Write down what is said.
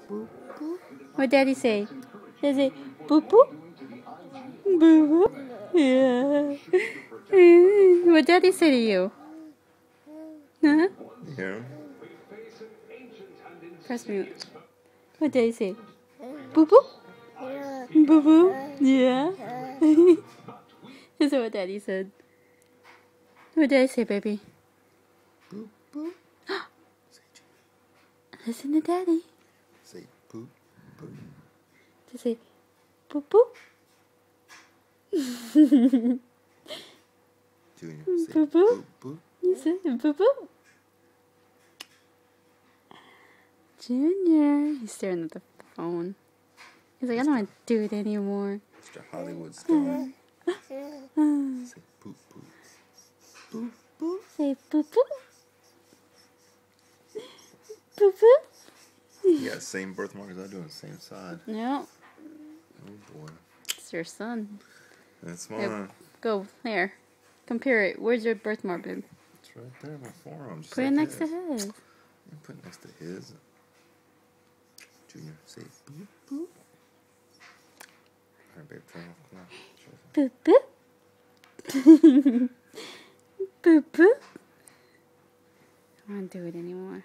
Boop, boop. What Daddy say? Does it boop boop? Boop boop? Yeah. What Daddy say to you? Huh? Yeah. Press mute. What Daddy say? Boop boop? Boop boop? Yeah. That's what Daddy said. What did I say, baby? Boop, boop. Say, Listen to Daddy. say boop, boop. To say boop boop. Junior, say Boop, boop. boop, boop. You said boop boop. Junior, he's staring at the phone. He's like, I don't want to do it anymore. Mr. Hollywood star. Say boop, boop. Boop, boop. Say boop boop. Boop boop. Yeah, same birthmark as I do on the same side. No, Oh boy. it's your son. That's Here, mine. go, there. Compare it. Where's your birthmark, babe? It's right there, my forearm. Just Put it like next to his. his. Put it next to his. Junior, say boop, boop. Alright, babe, turn off. Come on. Boop boop. Boop boop. I don't want to do it anymore.